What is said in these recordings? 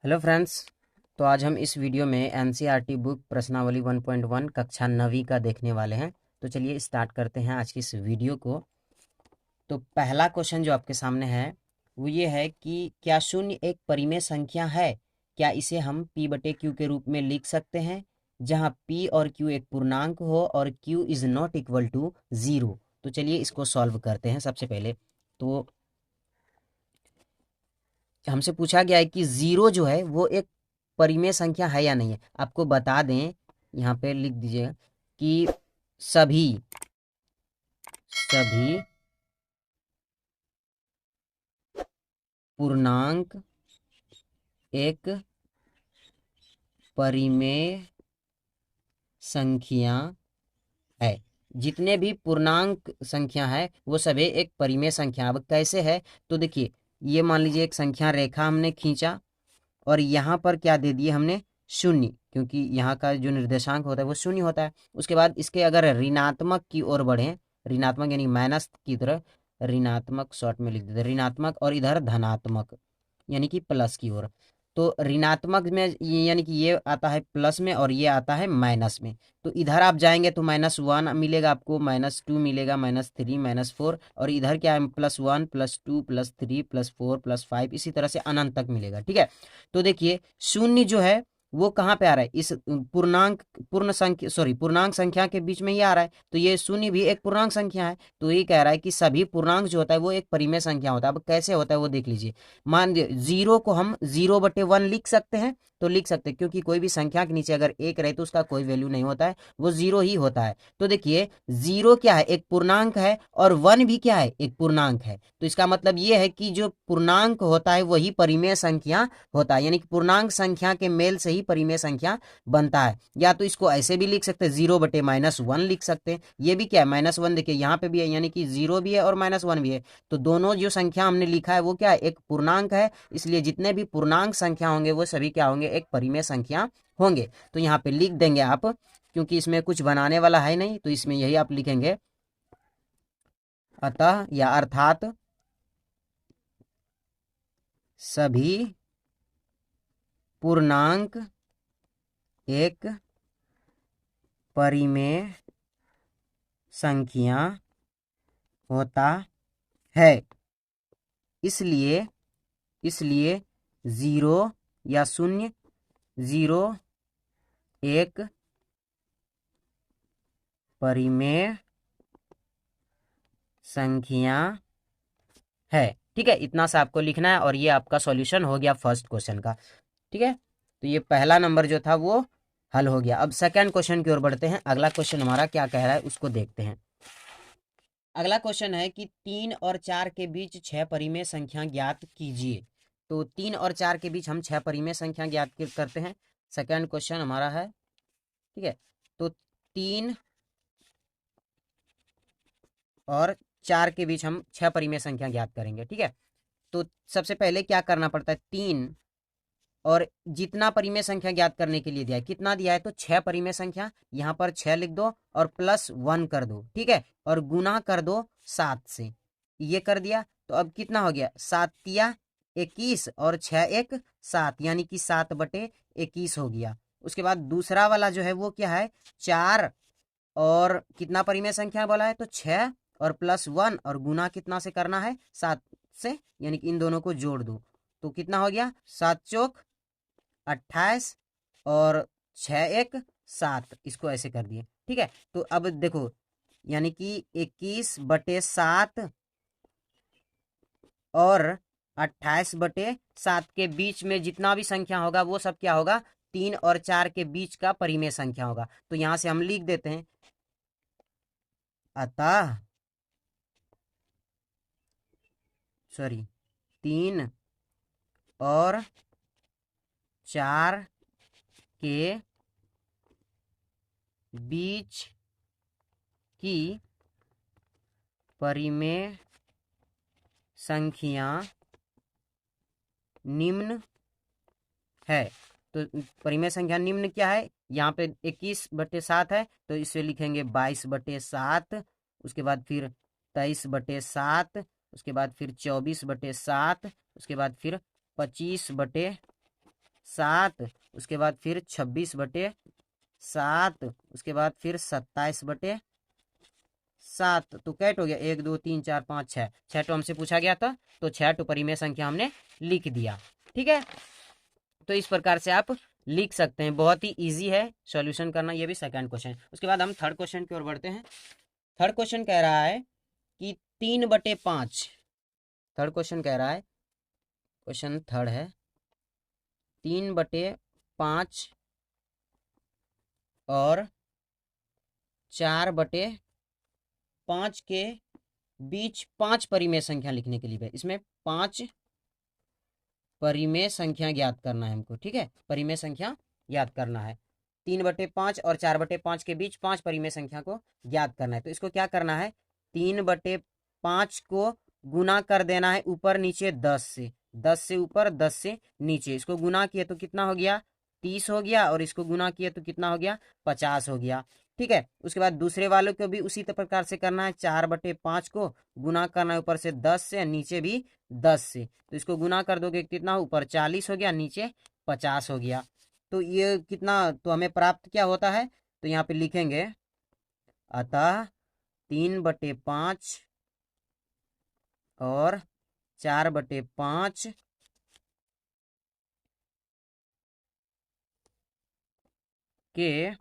Hello friends. तो आज हम इस वीडियो में एनसीईआरटी बुक प्रश्नावली 1.1 कक्षा 9वीं का देखने वाले हैं। तो चलिए स्टार्ट करते हैं आज की इस वीडियो को। तो पहला क्वेश्चन जो आपके सामने है वो ये है कि क्या शून्य एक परिमेय संख्या है? क्या इसे हम p बटे क्यू के रूप में लिख सकते हैं, जहां p और q एक पूर्णांक हो और q is not equal to 0। तो चलिए इसको सॉल्व करते हैं। सबसे पहले तो हमसे पूछा गया है कि 0 जो है वो एक परिमेय संख्या है या नहीं है। आपको बता दें, यहाँ पे लिख दीजिएगा कि सभी सभी पूर्णांक एक परिमेय संख्या है। जितने भी पूर्णांक संख्या है वो सभी एक परिमेय संख्या। अब कैसे है तो देखिए, ये मान लीजिए एक संख्या रेखा हमने खींचा और यहाँ पर क्या दे दिए हमने, शून्य, क्योंकि यहाँ का जो निर्देशांक होता है वो शून्य होता है। उसके बाद इसके अगर ऋणात्मक की ओर बढ़े, ऋणात्मक यानी माइनस की तरफ, ऋणात्मक शॉर्ट में लिख देते ऋणात्मक, और इधर धनात्मक यानी कि प्लस की ओर। तो ऋणात्मक में यानी कि ये आता है प्लस में और ये आता है माइनस में। तो इधर आप जाएंगे तो -1 मिलेगा आपको, -2 मिलेगा, -3, -4, और इधर क्या है, +1 +2 +3 +4 +5, इसी तरह से अनंत तक मिलेगा। ठीक है। तो देखिए शून्य जो है वो कहाँ पे आ रहा है, इस पूर्णांक संख्या के बीच में ही आ रहा है। तो ये शून्य भी एक पूर्णांक संख्या है। तो ये कह रहा है कि सभी पूर्णांक जो होता है वो एक परिमेय संख्या होता है। अब कैसे होता है वो देख लीजिए। मान लीजिए 0 को हम 0/1 लिख सकते हैं, तो लिख सकते हैं, क्योंकि कोई भी संख्या के नीचे अगर एक रहे तो उसका कोई वैल्यू नहीं होता है, वो 0 ही होता है। तो देखिए 0 क्या है, एक पूर्णांक है, और 1 भी क्या है, एक पूर्णांक है। तो इसका मतलब ये है कि जो पूर्णांक होता है वही परिमेय संख्या होता है, यानी कि पूर्णांक संख्या के मेल से ही परिमेय संख्या बनता है। या तो इसको ऐसे भी लिख सकते हैं, 0/-1 लिख सकते हैं। ये भी क्या है, -1, देखिए यहाँ पे भी है, यानी कि 0 भी है और -1 भी है। तो दोनों जो संख्या हमने लिखा है वो क्या है, एक पूर्णांक है। इसलिए जितने भी पूर्णांक संख्या होंगे वो सभी क्या होंगे, एक परिमेय संख्या होंगे। तो यहाँ पे लिख देंगे आप, क्योंकि इसमें कुछ बनाने वाला है नहीं, तो इसमें यही आप लिखेंगे, अतः या अर्थात सभी पूर्णांक एक परिमेय संख्या होता है। इसलिए इसलिए 0 या शून्य, 0 एक परिमेय संख्या है। ठीक है, इतना सा आपको लिखना है और ये आपका सॉल्यूशन हो गया फर्स्ट क्वेश्चन का। ठीक है, तो ये पहला नंबर जो था वो हल हो गया। अब सेकंड क्वेश्चन की ओर बढ़ते हैं। अगला क्वेश्चन हमारा क्या कह रहा है उसको देखते हैं। अगला क्वेश्चन है कि 3 और 4 के बीच 6 परिमेय संख्या ज्ञात कीजिए। तो 3 और 4 के बीच हम 6 परिमेय संख्या ज्ञात करते हैं। सेकंड क्वेश्चन हमारा है। ठीक है, तो 3 और 4 के बीच हम 6 परिमेय संख्या ज्ञात करेंगे। ठीक है, तो सबसे पहले क्या करना पड़ता है, 3 और जितना परिमेय संख्या ज्ञात करने के लिए दिया है, कितना दिया है, तो 6 परिमेय संख्या, यहाँ पर 6 लिख दो और +1 कर दो। ठीक है, और गुना कर दो 7 से। ये कर दिया तो अब कितना हो गया, 7×3=21 और 6×1=7, यानी कि 7/21 हो गया। उसके बाद दूसरा वाला जो है वो क्या है, 4 और कितना परिमेय संख्या बोला है, तो 6 और +1 और गुना कितना से करना है, 7 से, यानी कि इन दोनों को जोड़ दो। तो कितना हो गया, 7×4=28 और 6×1=7, इसको ऐसे कर दिए। ठीक है, तो अब देखो, यानी कि 21/7 और 28/7 के बीच में जितना भी संख्या होगा वो सब क्या होगा, 3 और 4 के बीच का परिमेय संख्या होगा। तो यहां से हम लिख देते हैं, अतः 3 और 4 के बीच की परिमेय संख्या निम्न है। तो परिमेय संख्या निम्न क्या है, यहाँ पे 21/7 है, तो इसे लिखेंगे 22/7। उसके बाद फिर 23/7, उसके बाद फिर 24/7, उसके बाद फिर 25/7, 7, उसके बाद फिर 26/7, उसके बाद फिर 27/7। तो कैट हो गया 1 2 3 4 5 6, 6 तो हमसे पूछा गया था, तो 6 तो परिमेय संख्या हमने लिख दिया। ठीक है, तो इस प्रकार से आप लिख सकते हैं, बहुत ही इजी है सॉल्यूशन करना। ये भी सेकंड क्वेश्चन। उसके बाद हम थर्ड क्वेश्चन की ओर बढ़ते हैं। थर्ड क्वेश्चन कह रहा है कि 3/5। थर्ड क्वेश्चन कह रहा है, क्वेश्चन थर्ड है, 3/5 और 4/5 के बीच 5 परिमेय संख्या लिखने के लिए, इसमें 5 परिमेय संख्या ज्ञात करना है हमको। ठीक है, परिमेय संख्या ज्ञात करना है। 3/5 और 4/5 के बीच 5 परिमेय संख्या को ज्ञात करना है। तो इसको क्या करना है, 3/5 को गुना कर देना है ऊपर नीचे 10 से, 10 से ऊपर 10 से नीचे। इसको गुना किए तो कितना हो गया, 30 हो गया, और इसको गुना किए तो कितना हो गया, 50 हो गया। ठीक है, उसके बाद दूसरे वालों को भी उसी प्रकार से करना है। 4/5 को गुना करना है ऊपर से 10 से, नीचे भी 10 से। तो इसको गुना कर दोगे कितना, ऊपर 40 हो गया, नीचे 50 हो गया। तो ये कितना, तो हमें प्राप्त क्या होता है, तो यहाँ पे लिखेंगे, अतः 3/5 और 4/5 के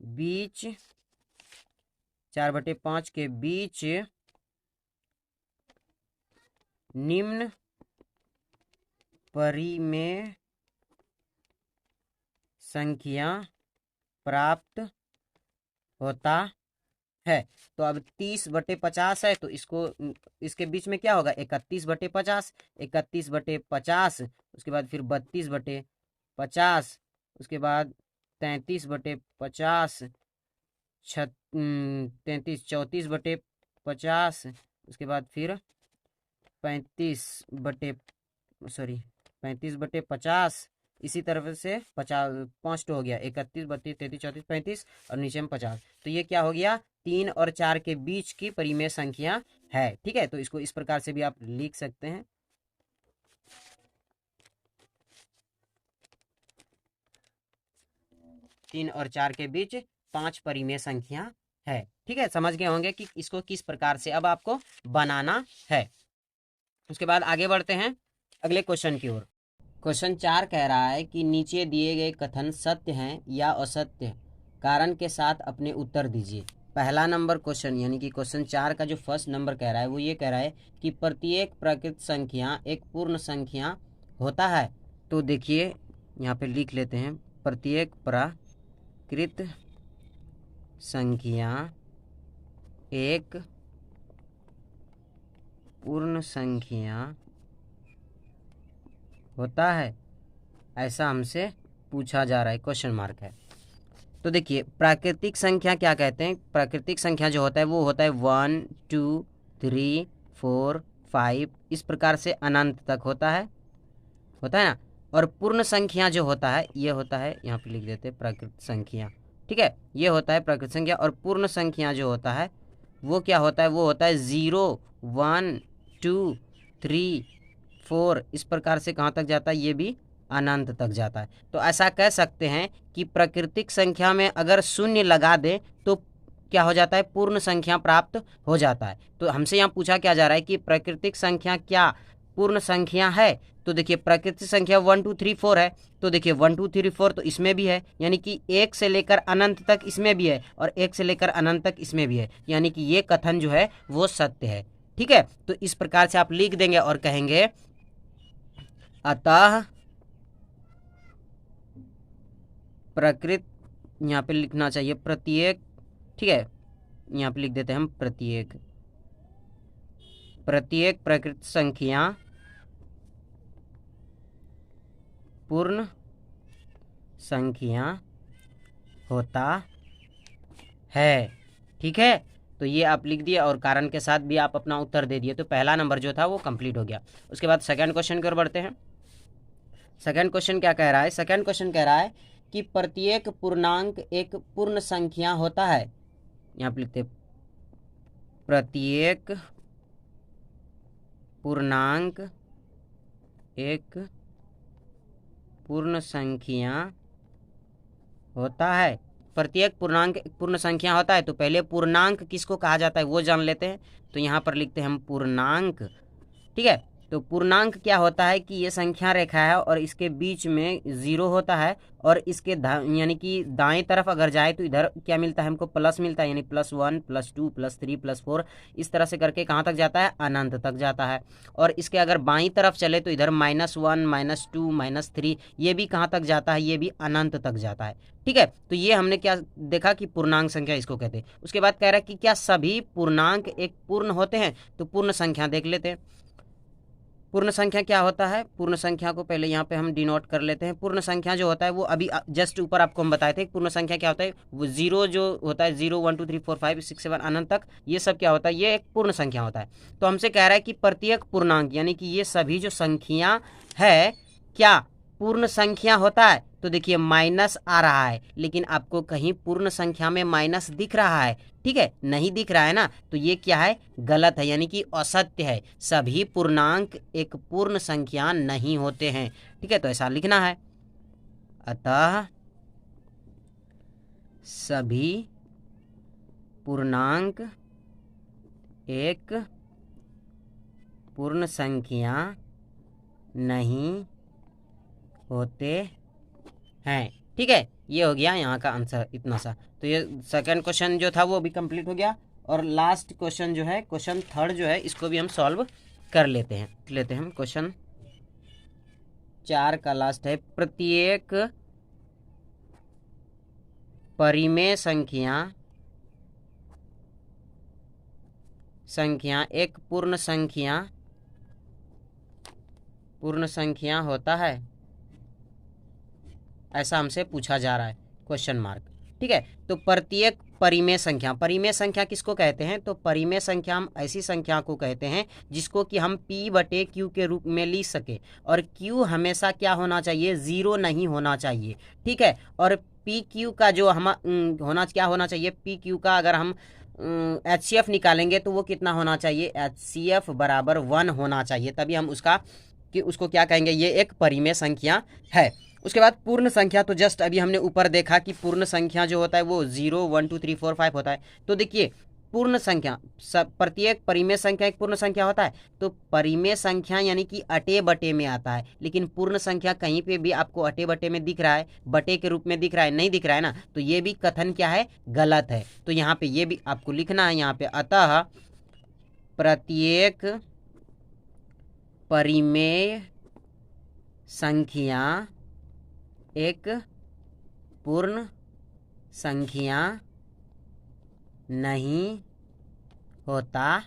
बीच, 4/5 के बीच निम्न परिमेय संख्या प्राप्त होता है। तो अब 30/50 है, तो इसको, इसके बीच में क्या होगा, 31/50, 31/50, उसके बाद फिर 32/50, उसके बाद 33/50, 33 34/50, उसके बाद फिर 35/50, इसी तरह से 50, 5 तो हो गया, 31 32 33 34 35, और नीचे में 50। तो ये क्या हो गया, 3 और 4 के बीच की परिमेय संख्या है। ठीक है, तो इसको इस प्रकार से भी आप लिख सकते हैं। तीन और 4 के बीच 5 परिमेय संख्या है। ठीक है, समझ गए होंगे कि इसको किस प्रकार से अब आपको बनाना है। उसके बाद आगे बढ़ते हैं अगले क्वेश्चन की ओर। क्वेश्चन 4 कह रहा है कि नीचे दिए गए कथन सत्य हैं या असत्य, कारण के साथ अपने उत्तर दीजिए। पहला नंबर क्वेश्चन, यानी कि क्वेश्चन 4 का जो फर्स्ट नंबर कह रहा है, वो ये कह रहा है कि प्रत्येक प्राकृत संख्या एक पूर्ण संख्या होता है। तो देखिए यहाँ पे लिख लेते हैं, प्रत्येक प्राकृत संख्या एक पूर्ण संख्या होता है, ऐसा हमसे पूछा जा रहा है, क्वेश्चन मार्क है। तो देखिए प्राकृतिक संख्या क्या कहते हैं, प्राकृतिक संख्या जो होता है वो होता है 1 2 3 4 5, इस प्रकार से अनंत तक होता है ना। और पूर्ण संख्या जो होता है, ये होता है, यहाँ पे लिख देते हैं प्राकृत संख्या। ठीक है, ये होता है प्राकृत संख्या। और पूर्ण संख्या जो होता है वो क्या होता है, वो होता है 0 1 2 3 4, इस प्रकार से कहाँ तक जाता है, ये भी अनंत तक जाता है। तो ऐसा कह सकते हैं कि प्राकृतिक संख्या में अगर शून्य लगा दे तो क्या हो जाता है, पूर्ण संख्या प्राप्त हो जाता है। तो हमसे यहाँ पूछा क्या जा रहा है कि प्राकृतिक संख्या क्या पूर्ण संख्या है। तो देखिए प्राकृतिक संख्या 1 2 3 4 है, तो देखिए 1 2 3 4 तो इसमें भी है, यानी कि 1 से लेकर अनंत तक इसमें भी है, और 1 से लेकर अनंत तक इसमें भी है, यानी कि ये कथन जो है वो सत्य है। ठीक है, तो इस प्रकार से आप लिख देंगे और कहेंगे, अतः प्रकृत, यहाँ पे लिखना चाहिए प्रत्येक। ठीक है, यहाँ पे लिख देते हैं हम प्रत्येक प्रकृत संख्या पूर्ण संख्या होता है। ठीक है, तो ये आप लिख दिए और कारण के साथ भी आप अपना उत्तर दे दिए। तो पहला नंबर जो था वो कंप्लीट हो गया। उसके बाद सेकंड क्वेश्चन की ओर बढ़ते हैं। सेकंड क्वेश्चन क्या कह रहा है, सेकंड क्वेश्चन कह रहा है कि प्रत्येक पूर्णांक एक पूर्ण संख्या होता है। यहाँ पे लिखते प्रत्येक पूर्णांक एक पूर्ण संख्या होता है। प्रत्येक पूर्णांक एक पूर्ण संख्या होता है। तो पहले पूर्णांक किसको कहा जाता है वो जान लेते हैं। तो यहाँ पर लिखते हैं हम पूर्णांक। ठीक है, तो पूर्णांक क्या होता है कि ये संख्या रेखा है और इसके बीच में 0 होता है और इसके यानी कि दाएं तरफ अगर जाए तो इधर क्या मिलता है हमको, प्लस मिलता है, यानी +1 +2 +3 +4 इस तरह से करके कहाँ तक जाता है, अनंत तक जाता है। और इसके अगर बाईं तरफ चले तो इधर -1 -2 -3 ये भी कहाँ तक जाता है, ये भी अनंत तक जाता है। ठीक है, तो ये हमने क्या देखा कि पूर्णांक संख्या इसको कहते हैं। उसके बाद कह रहा है कि क्या सभी पूर्णांक एक पूर्ण होते हैं। तो पूर्ण संख्या देख लेते हैं। पूर्ण संख्या क्या होता है, पूर्ण संख्या को पहले यहाँ पे हम डिनोट कर लेते हैं। पूर्ण संख्या जो होता है वो अभी जस्ट ऊपर आपको हम बताए थे। पूर्ण संख्या क्या होता है, वो 0 जो होता है 0 1 2 3 4 5 6 7 अनंत तक, ये सब क्या होता है, ये एक पूर्ण संख्या होता है। तो हमसे कह रहा है कि प्रत्येक पूर्णांक यानी कि ये सभी जो संख्या है क्या पूर्ण संख्या होता है। तो देखिए माइनस आ रहा है, लेकिन आपको कहीं पूर्ण संख्या में माइनस दिख रहा है, ठीक है, नहीं दिख रहा है ना, तो ये क्या है, गलत है, यानी कि असत्य है। सभी पूर्णांक एक पूर्ण संख्या नहीं होते हैं। ठीक है, तो ऐसा लिखना है। अतः सभी पूर्णांक एक पूर्ण संख्या नहीं होते हैं। ठीक है, ये हो गया यहाँ का आंसर इतना सा। तो ये सेकंड क्वेश्चन जो था वो भी कंप्लीट हो गया। और लास्ट क्वेश्चन जो है, क्वेश्चन थर्ड जो है, इसको भी हम सॉल्व कर लेते हैं हम क्वेश्चन 4 का लास्ट है। प्रत्येक परिमेय संख्या एक पूर्ण संख्या होता है, ऐसा हमसे पूछा जा रहा है, क्वेश्चन मार्क। ठीक है, तो प्रत्येक परिमेय संख्या किसको कहते हैं, तो परिमेय संख्या हम ऐसी संख्या को कहते हैं जिसको कि हम P/Q के रूप में लिख सके। और Q हमेशा क्या होना चाहिए, 0 नहीं होना चाहिए। ठीक है, और PQ का जो हम क्या होना चाहिए, PQ का अगर हम HCF निकालेंगे तो वो कितना होना चाहिए, HCF = 1 होना चाहिए, तभी हम उसको क्या कहेंगे, ये एक परिमेय संख्या है। उसके बाद पूर्ण संख्या, तो जस्ट अभी हमने ऊपर देखा कि पूर्ण संख्या जो होता है वो 0 1 2 3 4 5 होता है। तो देखिए पूर्ण संख्या प्रत्येक परिमेय संख्या एक पूर्ण संख्या होता है। तो परिमेय संख्या यानी कि अटे बटे में आता है, लेकिन पूर्ण संख्या कहीं पे भी आपको अटे बटे में दिख रहा है, बटे के रूप में दिख रहा है, नहीं दिख रहा है ना, तो ये भी कथन क्या है, गलत है। तो यहाँ पे ये भी आपको लिखना है यहाँ पे। अतः प्रत्येक परिमेय संख्या एक पूर्ण संख्या नहीं होता